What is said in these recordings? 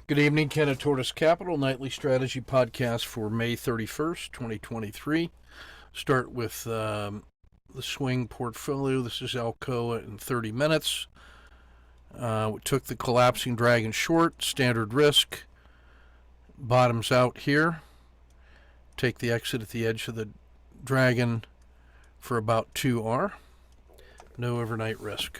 Good evening, Ken at Tortoise Capital, nightly strategy podcast for May 31st, 2023. Start with the swing portfolio. This is Alcoa in 30 minutes. We took the collapsing dragon short, standard risk, bottoms out here. Take the exit at the edge of the dragon for about 2R. No overnight risk.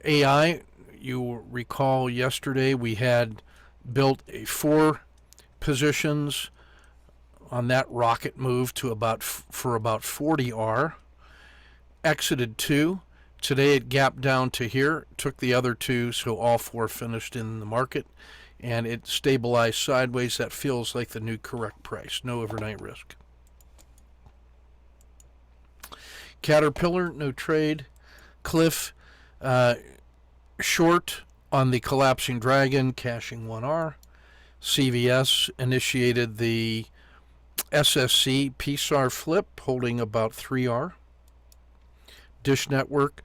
AI, you recall yesterday we had built a 4 positions on that rocket move to about 40R. Exited 2. Today it gapped down to here, took the other 2, so all 4 finished in the market, and it stabilized sideways. That feels like the new correct price. No overnight risk. Caterpillar, no trade. Cliff, short on the collapsing dragon, cashing 1R. CVS initiated the SSC PSAR flip, holding about 3R. Dish Network,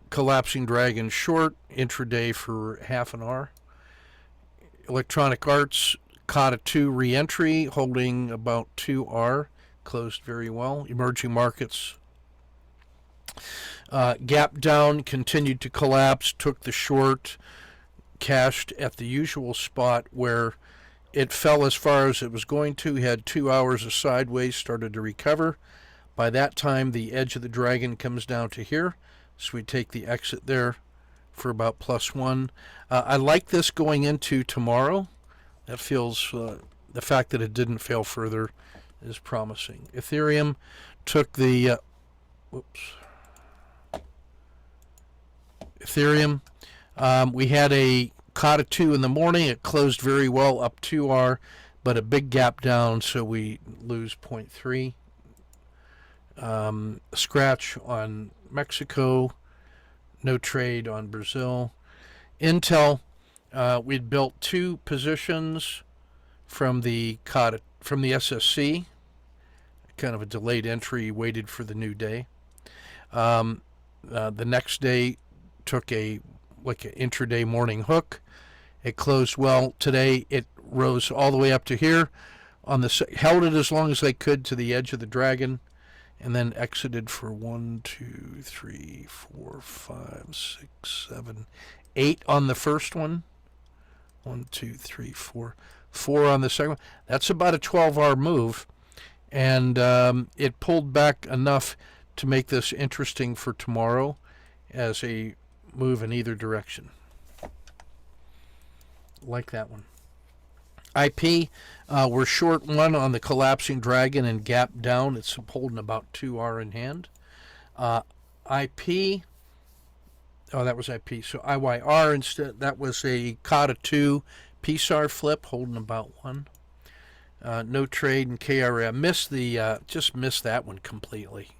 collapsing dragon short, intraday for half an R. Electronic Arts, caught a 2 re-entry, holding about 2R, closed very well. Emerging markets, gap down, continued to collapse, took the short, cashed at the usual spot where it fell as far as it was going to. We had 2 hours of sideways, started to recover. By that time, the edge of the dragon comes down to here, so we take the exit there for about +1. I like this going into tomorrow. That feels, the fact that it didn't fail further is promising. Ethereum took the, Ethereum, we had a caught a 2 in the morning. It closed very well up 2R, but a big gap down, so we lose 0.3. Scratch on Mexico, no trade on Brazil. Intel, we'd built 2 positions from the SSC, kind of a delayed entry, waited for the new day. The next day took an intraday morning hook. It closed well today. It rose all the way up to here, held it as long as they could to the edge of the dragon, and then exited for 1, 2, 3, 4, 5, 6, 7, 8 on the first one. 1, 2, 3, 4, 4 on the second one. That's about a 12R move, and it pulled back enough to make this interesting for tomorrow as a move in either direction. Like that one. IP, we're short 1 on the collapsing dragon and gap down. It's holding about 2R in hand. IP, that was IP. So IYR instead, that was a COTA 2 PSAR flip, holding about 1. No trade in KRM. Just missed that one completely.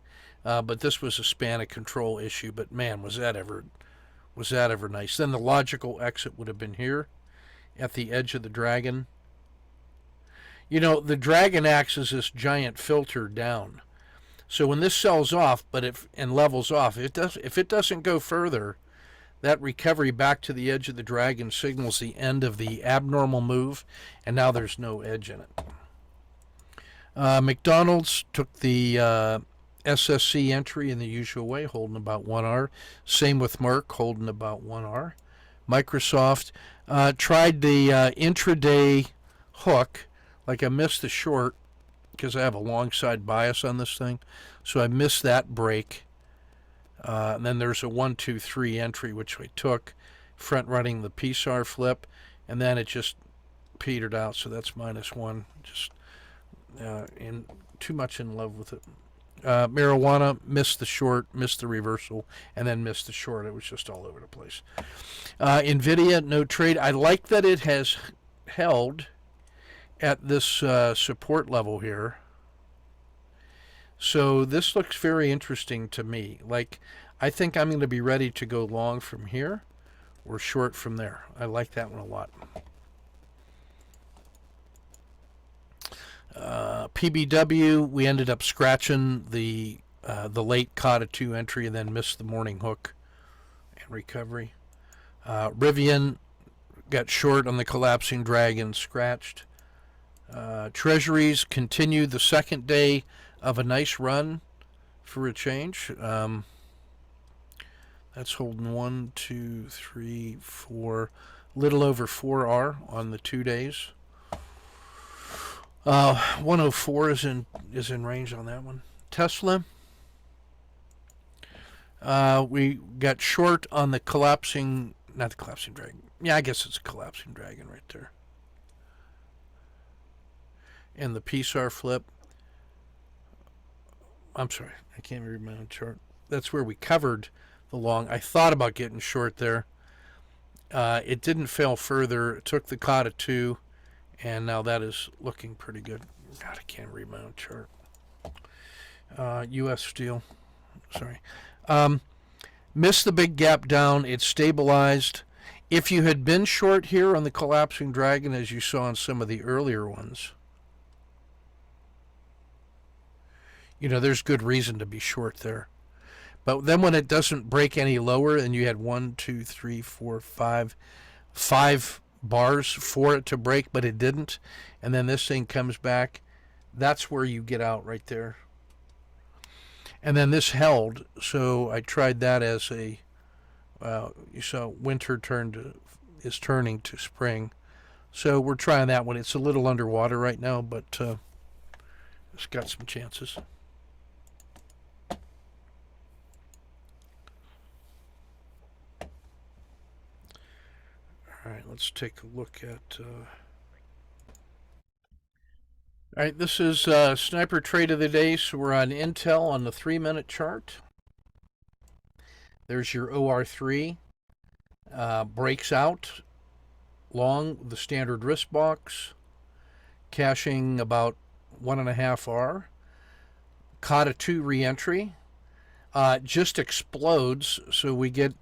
But this was a span of control issue. But man, was that ever nice. Then the logical exit would have been here at the edge of the dragon. You know, the dragon acts as this giant filter down. So when this sells off and levels off, if it doesn't go further, that recovery back to the edge of the dragon signals the end of the abnormal move, and now there's no edge in it. McDonald's took the SSC entry in the usual way, holding about 1R. Same with Merck, holding about 1R. Microsoft tried the intraday hook. Like I missed the short because I have a long side bias on this thing, so I missed that break. And then there's a 1, 2, 3 entry which we took, front running the PSAR flip, and then it just petered out. So that's -1. Just too much in love with it. Marijuana, missed the short, missed the reversal, and then missed the short. It was just all over the place. NVIDIA, no trade. I like that it has held at this support level here. So this looks very interesting to me. Like, I think I'm going to be ready to go long from here or short from there. I like that one a lot. PBW, we ended up scratching the the late Kata 2 entry and then missed the morning hook and recovery. Rivian got short on the collapsing dragon, scratched. Treasuries continue the second day of a nice run for a change. That's holding 1, 2, 3, 4, little over 4R on the 2 days. 104 is in range on that one. Tesla, we got short on the collapsing, not the collapsing dragon. Yeah, I guess it's a collapsing dragon right there. And the PSAR flip. I'm sorry, I can't read my own chart. That's where we covered the long. I thought about getting short there. It didn't fail further. It took the Kata 2, and now that is looking pretty good. God, I can't read my own chart. U.S. Steel. Sorry. Missed the big gap down. It stabilized. If you had been short here on the collapsing dragon, as you saw in some of the earlier ones, there's good reason to be short there. But then when it doesn't break any lower, and you had 1, 2, 3, 4, 5 bars for it to break, but it didn't, and then this thing comes back, that's where you get out right there. And then this held, so I tried that as a, you saw winter is turning to spring. So we're trying that one. It's a little underwater right now, but it's got some chances. All right, let's take a look at... All right, this is Sniper Trade of the Day, so we're on Intel on the 3-minute chart. There's your OR3. Breaks out long the standard risk box, cashing about 1.5R. Kata 2 reentry. Just explodes, so we get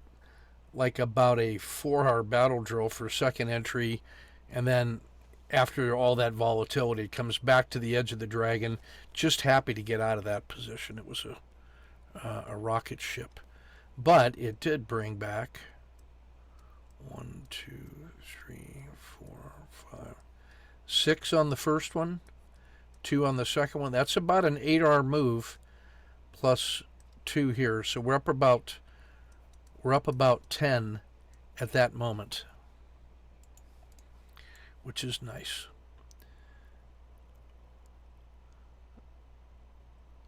like about a 4-hour battle drill for second entry, and then after all that volatility, it comes back to the edge of the dragon. Just happy to get out of that position. It was a rocket ship, but it did bring back 1, 2, 3, 4, 5, 6 on the first one, 2 on the second one. That's about an 8R move plus 2 here, so we're up about 10 at that moment, which is nice.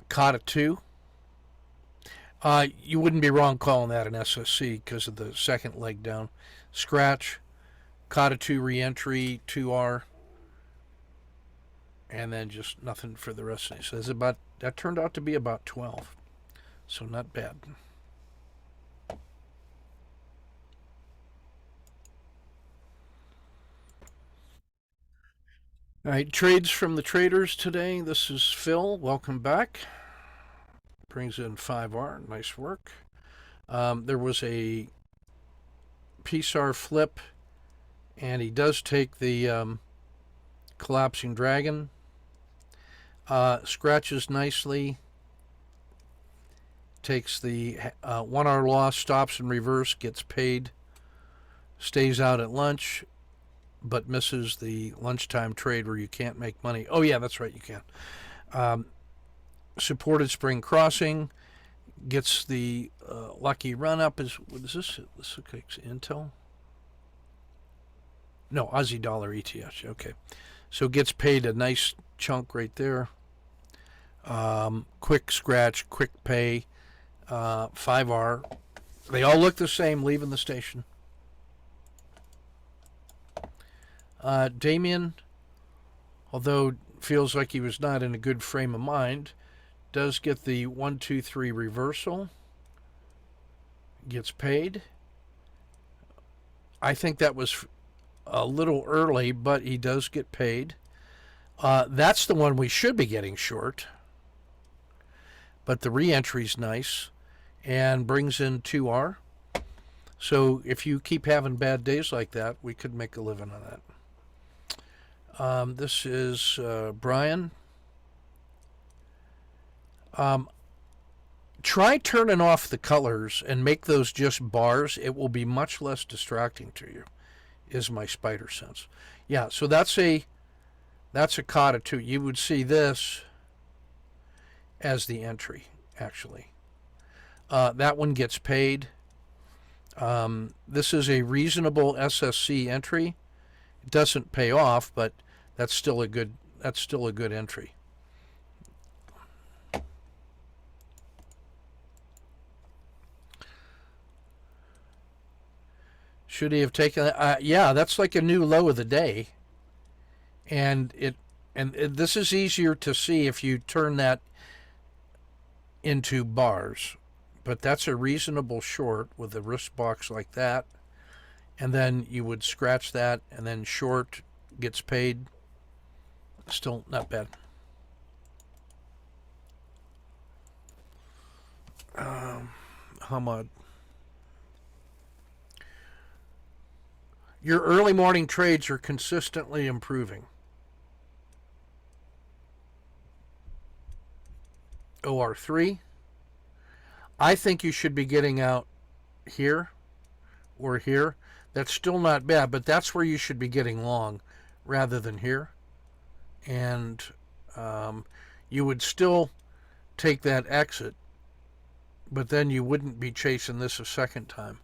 Kata 2. You wouldn't be wrong calling that an SSC because of the second leg down. Scratch, Kata 2 reentry, 2R, and then just nothing for the rest of these. So that turned out to be about 12, so not bad. All right, trades from the traders today. This is Phil. Welcome back. Brings in 5R. Nice work. There was a PSAR flip, and he does take the collapsing dragon. Scratches nicely. Takes the 1R loss, stops in reverse, gets paid, stays out at lunch, but misses the lunchtime trade where you can't make money. Oh, yeah, that's right, you can. Supported spring crossing, gets the lucky run up. What is this? This looks like Intel. No, Aussie dollar ETH. Okay. So gets paid a nice chunk right there. Quick scratch, quick pay, 5R. They all look the same leaving the station. Damien, although feels like he was not in a good frame of mind, does get the 1, 2, 3 reversal. Gets paid. I think that was a little early, but he does get paid. That's the one we should be getting short. But the re-entry's nice and brings in 2R. So if you keep having bad days like that, we could make a living on that. This is Brian. Try turning off the colors and make those just bars. It will be much less distracting to you, is my spider sense. Yeah, so that's a cotta 2. You would see this as the entry, actually. That one gets paid. This is a reasonable SSC entry. It doesn't pay off, but that's still a good entry. Should he have taken that? Yeah, that's like a new low of the day, and this is easier to see if you turn that into bars. But that's a reasonable short with a risk box like that, and then you would scratch that, and then short gets paid. Still not bad. Hamad. Your early morning trades are consistently improving. OR3. I think you should be getting out here or here. That's still not bad, but that's where you should be getting long rather than here. And you would still take that exit, but then you wouldn't be chasing this a second time.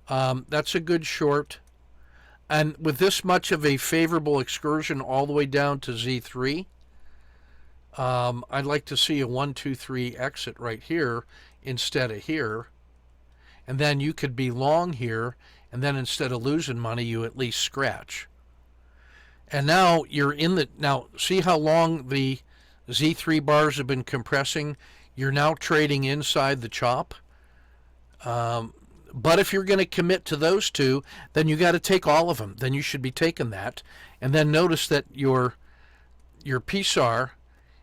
That's a good short. And with this much of a favorable excursion all the way down to Z3, I'd like to see a 1, 2, 3 exit right here instead of here. And then you could be long here, and then instead of losing money, you at least scratch. And now you're in the, now see how long the Z3 bars have been compressing? You're now trading inside the chop. But if you're going to commit to those two, then you got to take all of them. Then you should be taking that. And then notice that your PSAR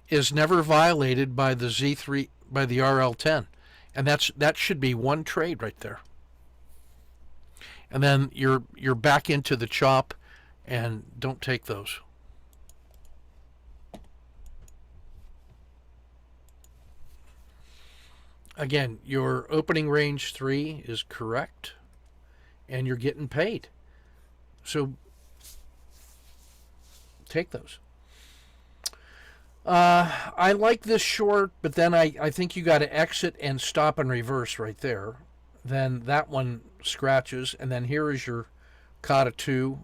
is never violated by the Z3, by the RL10. And that should be one trade right there. And then you're back into the chop, and don't take those. Again, your opening range 3 is correct, and you're getting paid. So take those. I like this short, but then I think you got to exit and stop and reverse right there. Then that one scratches, and then here is your cotta 2,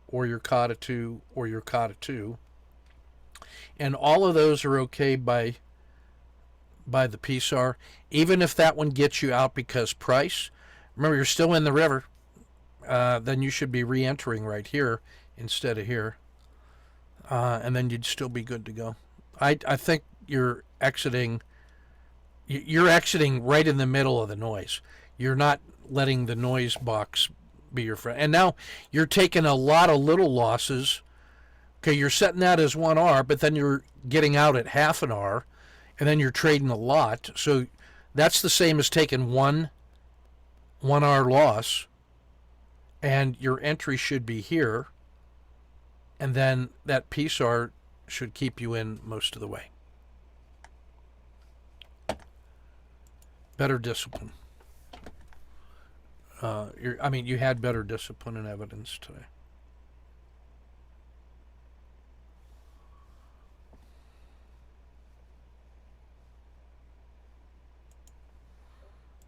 or your cotta 2, or your cotta 2. And all of those are okay by the PSAR, even if that one gets you out because price. Remember, you're still in the river. Then you should be re-entering right here instead of here, and then you'd still be good to go. I think you're exiting. You're exiting right in the middle of the noise. You're not letting the noise box be your friend. And now you're taking a lot of little losses. Okay, you're setting that as 1R, but then you're getting out at half an R, and then you're trading a lot. So that's the same as taking 1R loss, and your entry should be here, and then that PSAR should keep you in most of the way. Better discipline. You had better discipline and evidence today.